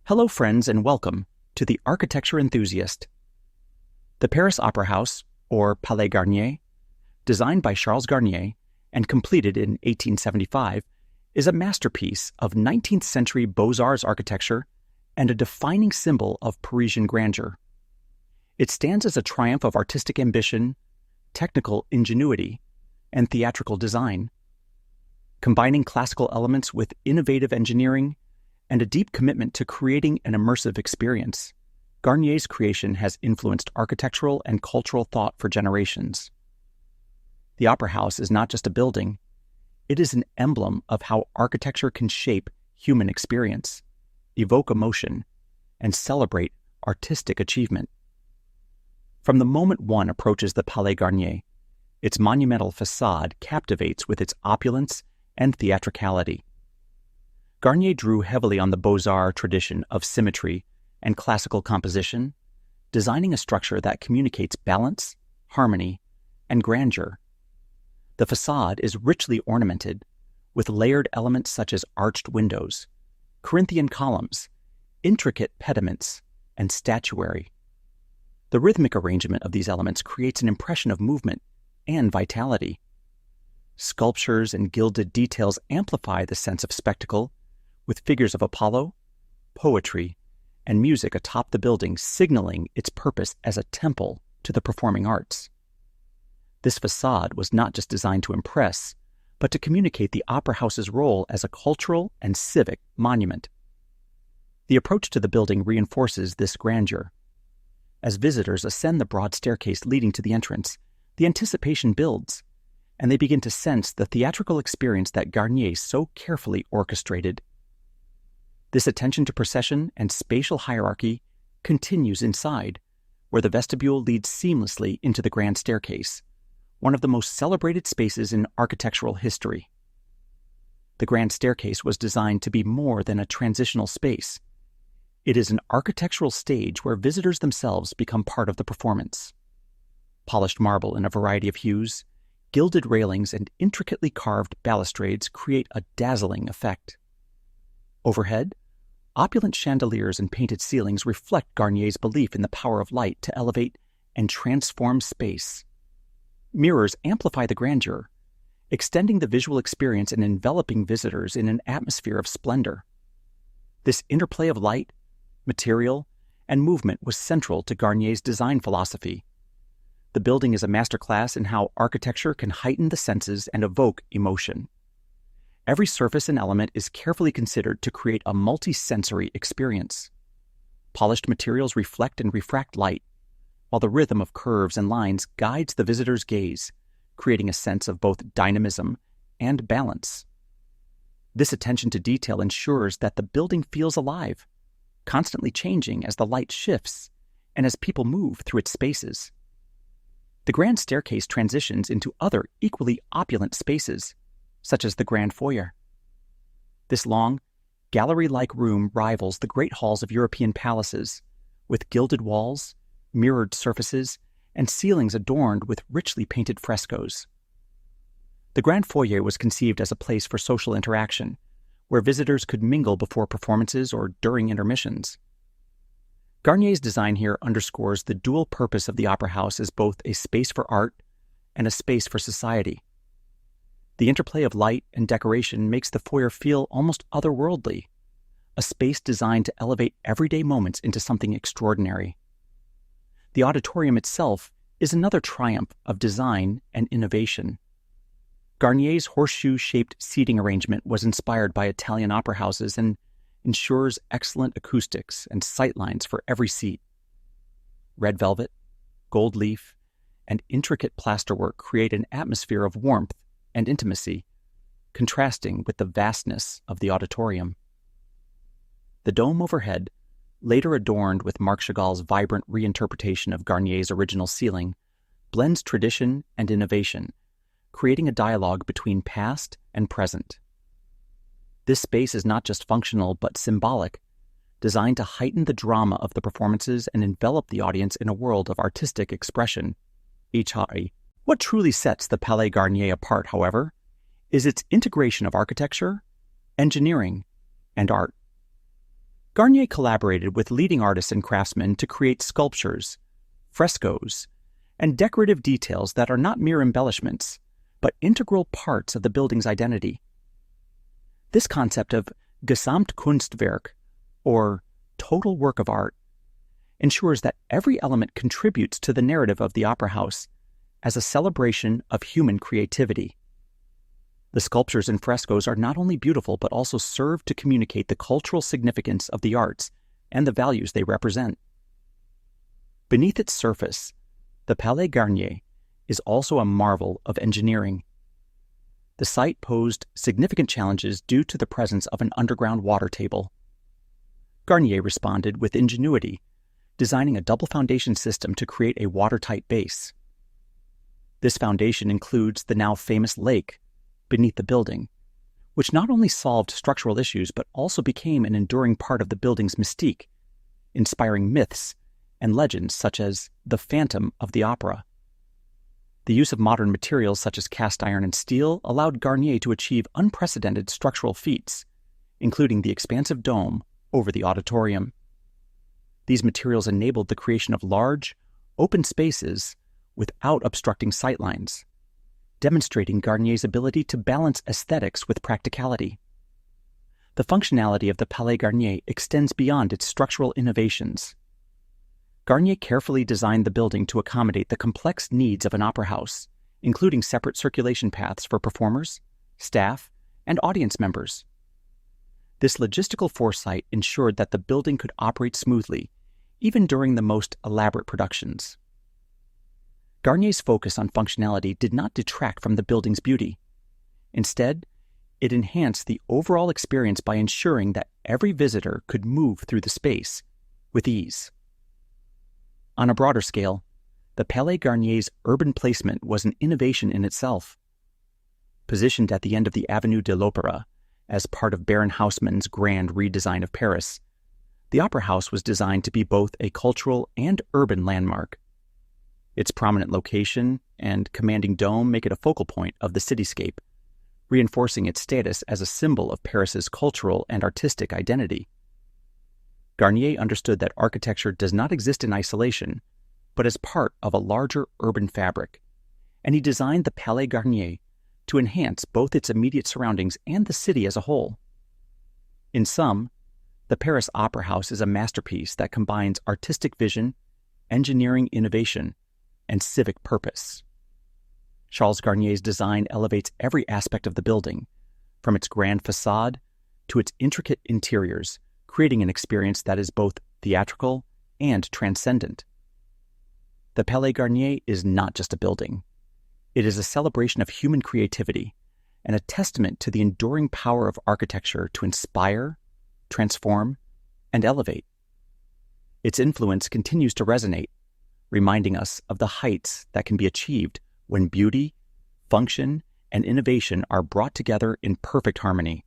Hello friends and welcome to The Architecture Enthusiast. The Paris Opera House, or Palais Garnier, designed by Charles Garnier and completed in 1875, is a masterpiece of 19th century Beaux-Arts architecture and a defining symbol of Parisian grandeur. It stands as a triumph of artistic ambition, technical ingenuity, and theatrical design. Combining classical elements with innovative engineering and a deep commitment to creating an immersive experience, Garnier's creation has influenced architectural and cultural thought for generations. The Opera House is not just a building, it is an emblem of how architecture can shape human experience, evoke emotion, and celebrate artistic achievement. From the moment one approaches the Palais Garnier, its monumental facade captivates with its opulence and theatricality. Garnier drew heavily on the Beaux-Arts tradition of symmetry and classical composition, designing a structure that communicates balance, harmony, and grandeur. The facade is richly ornamented with layered elements such as arched windows, Corinthian columns, intricate pediments, and statuary. The rhythmic arrangement of these elements creates an impression of movement and vitality. Sculptures and gilded details amplify the sense of spectacle, with figures of Apollo, poetry, and music atop the building signaling its purpose as a temple to the performing arts. This facade was not just designed to impress, but to communicate the Opera House's role as a cultural and civic monument. The approach to the building reinforces this grandeur. As visitors ascend the broad staircase leading to the entrance, the anticipation builds, and they begin to sense the theatrical experience that Garnier so carefully orchestrated. This attention to procession and spatial hierarchy continues inside, where the vestibule leads seamlessly into the grand staircase, one of the most celebrated spaces in architectural history. The grand staircase was designed to be more than a transitional space. It is an architectural stage where visitors themselves become part of the performance. Polished marble in a variety of hues, gilded railings, and intricately carved balustrades create a dazzling effect. Overhead, opulent chandeliers and painted ceilings reflect Garnier's belief in the power of light to elevate and transform space. Mirrors amplify the grandeur, extending the visual experience and enveloping visitors in an atmosphere of splendor. This interplay of light, material, and movement was central to Garnier's design philosophy. The building is a masterclass in how architecture can heighten the senses and evoke emotion. Every surface and element is carefully considered to create a multi-sensory experience. Polished materials reflect and refract light, while the rhythm of curves and lines guides the visitor's gaze, creating a sense of both dynamism and balance. This attention to detail ensures that the building feels alive, constantly changing as the light shifts and as people move through its spaces. The grand staircase transitions into other equally opulent spaces, such as the grand foyer. This long, gallery-like room rivals the great halls of European palaces, with gilded walls, mirrored surfaces, and ceilings adorned with richly painted frescoes. The grand foyer was conceived as a place for social interaction, where visitors could mingle before performances or during intermissions. Garnier's design here underscores the dual purpose of the Opera House as both a space for art and a space for society. The interplay of light and decoration makes the foyer feel almost otherworldly, a space designed to elevate everyday moments into something extraordinary. The auditorium itself is another triumph of design and innovation. Garnier's horseshoe-shaped seating arrangement was inspired by Italian opera houses and ensures excellent acoustics and sightlines for every seat. Red velvet, gold leaf, and intricate plasterwork create an atmosphere of warmth and intimacy, contrasting with the vastness of the auditorium. The dome overhead, later adorned with Marc Chagall's vibrant reinterpretation of Garnier's original ceiling, blends tradition and innovation, creating a dialogue between past and present. This space is not just functional but symbolic, designed to heighten the drama of the performances and envelop the audience in a world of artistic expression. What truly sets the Palais Garnier apart, however, is its integration of architecture, engineering, and art. Garnier collaborated with leading artists and craftsmen to create sculptures, frescoes, and decorative details that are not mere embellishments, but integral parts of the building's identity. This concept of Gesamtkunstwerk, or total work of art, ensures that every element contributes to the narrative of the opera house as a celebration of human creativity. The sculptures and frescoes are not only beautiful but also serve to communicate the cultural significance of the arts and the values they represent. Beneath its surface, the Palais Garnier is also a marvel of engineering. The site posed significant challenges due to the presence of an underground water table. Garnier responded with ingenuity, designing a double foundation system to create a watertight base. This foundation includes the now famous lake beneath the building, which not only solved structural issues but also became an enduring part of the building's mystique, inspiring myths and legends such as the Phantom of the Opera. The use of modern materials such as cast iron and steel allowed Garnier to achieve unprecedented structural feats, including the expansive dome over the auditorium. These materials enabled the creation of large, open spaces without obstructing sightlines, demonstrating Garnier's ability to balance aesthetics with practicality. The functionality of the Palais Garnier extends beyond its structural innovations. Garnier carefully designed the building to accommodate the complex needs of an opera house, including separate circulation paths for performers, staff, and audience members. This logistical foresight ensured that the building could operate smoothly, even during the most elaborate productions. Garnier's focus on functionality did not detract from the building's beauty. Instead, it enhanced the overall experience by ensuring that every visitor could move through the space with ease. On a broader scale, the Palais Garnier's urban placement was an innovation in itself. Positioned at the end of the Avenue de l'Opéra as part of Baron Haussmann's grand redesign of Paris, the Opera House was designed to be both a cultural and urban landmark. Its prominent location and commanding dome make it a focal point of the cityscape, reinforcing its status as a symbol of Paris's cultural and artistic identity. Garnier understood that architecture does not exist in isolation, but as part of a larger urban fabric, and he designed the Palais Garnier to enhance both its immediate surroundings and the city as a whole. In sum, the Paris Opera House is a masterpiece that combines artistic vision, engineering innovation, and civic purpose. Charles Garnier's design elevates every aspect of the building, from its grand facade to its intricate interiors, creating an experience that is both theatrical and transcendent. The Palais Garnier is not just a building. It is a celebration of human creativity and a testament to the enduring power of architecture to inspire, transform, and elevate. Its influence continues to resonate, reminding us of the heights that can be achieved when beauty, function, and innovation are brought together in perfect harmony.